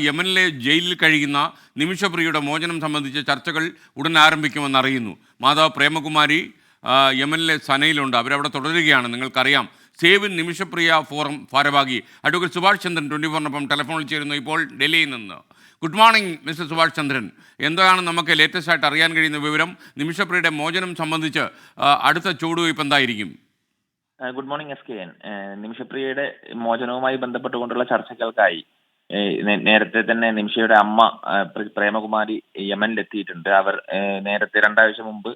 യമനിലെ ജയിലിൽ കഴിയുന്ന നിമിഷപ്രിയയുടെ മോചനം സംബന്ധിച്ച ചർച്ചകൾ ഉടൻ ആരംഭിക്കുമെന്ന് അറിയുന്നു. മാതാവ് പ്രേമകുമാരി യമനിലെ സനയിലുണ്ട്. അവരവിടെ തുടരുകയാണ്. നിങ്ങൾക്കറിയാം, സേവ് ഇൻ നിമിഷപ്രിയ ഫോറം ഭാരവാഹി അഡ്വക്കേറ്റ് സുഭാഷ് ചന്ദ്രൻ 24-നൊപ്പം ടെലിഫോണിൽ ചേരുന്നു ഇപ്പോൾ ഡൽഹിയിൽ നിന്ന്. ഗുഡ് മോർണിംഗ് മിസ്റ്റർ സുഭാഷ് ചന്ദ്രൻ. എന്താണ് നമുക്ക് ലേറ്റസ്റ്റ് ആയിട്ട് അറിയാൻ കഴിയുന്ന വിവരം? നിമിഷപ്രിയയുടെ മോചനം സംബന്ധിച്ച് അടുത്ത ചുവടുവയ്പ് എന്തായിരിക്കും? Good morning SKN. നിമിഷപ്രിയയുടെ മോചനവുമായി ബന്ധപ്പെട്ടുകൊണ്ടുള്ള ചർച്ചകൾക്കായി നേരത്തെ തന്നെ നിമിഷയുടെ അമ്മ പ്രേമകുമാരി യമനിലെത്തിയിട്ടുണ്ട്. അവർ നേരത്തെ 2 ആഴ്ച മുമ്പ്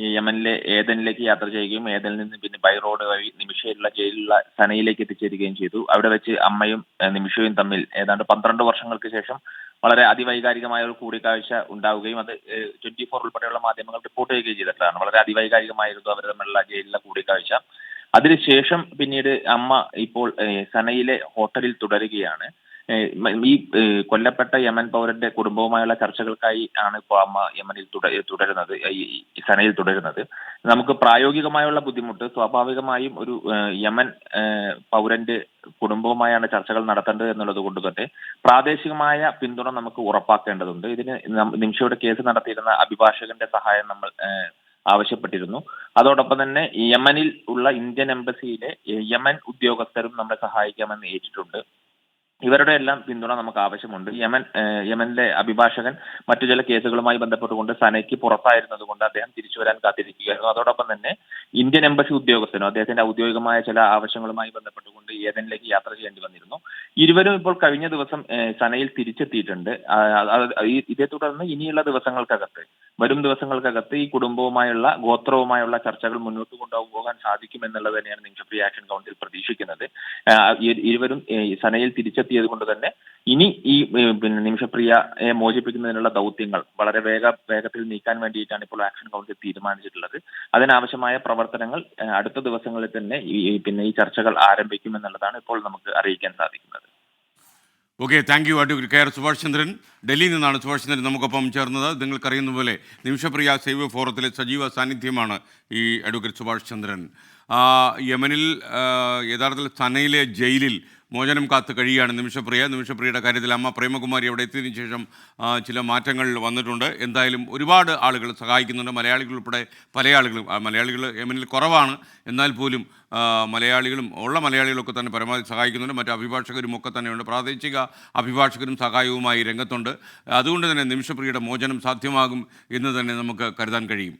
ഈ യമനിലെ ഏദനിലേക്ക് യാത്ര ചെയ്യുകയും ഏദനിൽ നിന്ന് പിന്നെ ബൈ റോഡ് വഴി നിമിഷയിലുള്ള ജയിലിലുള്ള സനയിലേക്ക് എത്തിച്ചേരുകയും ചെയ്തു. അവിടെ വെച്ച് അമ്മയും നിമിഷയും തമ്മിൽ ഏതാണ്ട് 12 വർഷങ്ങൾക്ക് ശേഷം വളരെ അതിവൈകാരികമായ ഒരു കൂടിക്കാഴ്ച ഉണ്ടാവുകയും അത് 24 ഉൾപ്പെടെയുള്ള മാധ്യമങ്ങൾ റിപ്പോർട്ട് ചെയ്യുകയും ചെയ്തിട്ടാണ്. വളരെ അതിവൈകാരികമായിരുന്നു അവർ തമ്മിലുള്ള ജയിലിലെ കൂടിക്കാഴ്ച. അതിനുശേഷം പിന്നീട് അമ്മ ഇപ്പോൾ സനയിലെ ഹോട്ടലിൽ തുടരുകയാണ്. ഈ കൊല്ലപ്പെട്ട യമൻ പൗരന്റെ കുടുംബവുമായുള്ള ചർച്ചകൾക്കായി ആണ് ഇപ്പോൾ അമ്മ യമനിൽ തുടരുന്നത്, ഈ സനയിൽ തുടരുന്നത്. നമുക്ക് പ്രായോഗികമായുള്ള ബുദ്ധിമുട്ട് സ്വാഭാവികമായും ഒരു യമൻ പൗരന്റെ കുടുംബവുമായാണ് ചർച്ചകൾ നടത്തേണ്ടത് എന്നുള്ളത് കൊണ്ട് തന്നെ പ്രാദേശികമായ പിന്തുണ നമുക്ക് ഉറപ്പാക്കേണ്ടതുണ്ട്. ഇതിന് നിമിഷയുടെ കേസ് നടത്തിയിരുന്ന അഭിഭാഷകന്റെ സഹായം നമ്മൾ ആവശ്യപ്പെട്ടിരുന്നു. അതോടൊപ്പം തന്നെ യമനിൽ ഉള്ള ഇന്ത്യൻ എംബസിയിലെ യമൻ ഉദ്യോഗസ്ഥരും നമ്മളെ സഹായിക്കാമെന്ന് ഏറ്റിട്ടുണ്ട്. ഇവരുടെ എല്ലാം പിന്തുണ നമുക്ക് ആവശ്യമുണ്ട്. യമനിലെ അഭിഭാഷകൻ മറ്റു ചില കേസുകളുമായി ബന്ധപ്പെട്ടുകൊണ്ട് സനയ്ക്ക് പുറത്തായിരുന്നത് കൊണ്ട് അദ്ദേഹം തിരിച്ചു വരാൻ കാത്തിരിക്കുകയായിരുന്നു. അതോടൊപ്പം തന്നെ ഇന്ത്യൻ എംബസി ഉദ്യോഗസ്ഥനും അദ്ദേഹത്തിന്റെ ഔദ്യോഗികമായ ചില ആവശ്യങ്ങളുമായി ബന്ധപ്പെട്ടുകൊണ്ട് ഏദനിലേക്ക് യാത്ര ചെയ്യേണ്ടി വന്നിരുന്നു. ഇരുവരും ഇപ്പോൾ കഴിഞ്ഞ ദിവസം സനയിൽ തിരിച്ചെത്തിയിട്ടുണ്ട്. ഇതേ തുടർന്ന് ഇനിയുള്ള വരും ദിവസങ്ങൾക്കകത്ത് ഈ കുടുംബവുമായുള്ള ഗോത്രവുമായുള്ള ചർച്ചകൾ മുന്നോട്ട് കൊണ്ടുപോകാൻ സാധിക്കും എന്നുള്ളത് തന്നെയാണ് നിമിഷപ്രിയ ആക്ഷൻ കൗൺസിൽ പ്രതീക്ഷിക്കുന്നത്. ഇരുവരും സനയിൽ തിരിച്ചെത്തിയത് കൊണ്ട് തന്നെ ഇനി ഈ നിമിഷപ്രിയയെ മോചിപ്പിക്കുന്നതിനുള്ള ദൗത്യങ്ങൾ വളരെ വേഗത്തിൽ നീക്കാൻ വേണ്ടിയിട്ടാണ് ഇപ്പോൾ ആക്ഷൻ കൗൺസിൽ തീരുമാനിച്ചിട്ടുള്ളത്. അതിനാവശ്യമായ പ്രവർത്തനങ്ങൾ അടുത്ത ദിവസങ്ങളിൽ തന്നെ ഈ ചർച്ചകൾ ആരംഭിക്കുമെന്നുള്ളതാണ് ഇപ്പോൾ നമുക്ക് അറിയിക്കാൻ സാധിക്കുന്നത്. Okay, thank you advocate K R Subhash Chandran. ഡൽഹിയിൽ നിന്നാണ് സുഭാഷ് ചന്ദ്രൻ നമുക്കൊപ്പം ചേർന്നത്. നിങ്ങൾക്കറിയുന്ന പോലെ നിമിഷപ്രിയ സേവ് ഫോറത്തിലെ സജീവ സാന്നിധ്യമാണ് ഈ അഡ്വക്കേറ്റ് സുഭാഷ് ചന്ദ്രൻ. യമനിൽ യഥാർത്ഥത്തിൽ സനയിലെ ജയിലിൽ മോചനം കാത്ത് കഴിയുകയാണ് നിമിഷപ്രിയയുടെ കാര്യത്തിൽ അമ്മ പ്രേമകുമാരി അവിടെ എത്തിയതിനു ശേഷം ചില മാറ്റങ്ങൾ വന്നിട്ടുണ്ട്. എന്തായാലും ഒരുപാട് ആളുകൾ സഹായിക്കുന്നുണ്ട്, മലയാളികൾ ഉൾപ്പെടെ പല ആളുകളും. മലയാളികൾ യമനിൽ കുറവാണ്, എന്നാൽ പോലും മലയാളികളൊക്കെ തന്നെ പരമാവധി സഹായിക്കുന്നുണ്ട്. മറ്റ് അഭിഭാഷകരും ഒക്കെ തന്നെയുണ്ട്. പ്രാദേശിക അഭിഭാഷകരും സഹായവുമായി രംഗത്തുണ്ട്. അതുകൊണ്ട് തന്നെ നിമിഷപ്രിയയുടെ മോചനം സാധ്യമാകും എന്ന് തന്നെ നമുക്ക് കരുതാൻ കഴിയും.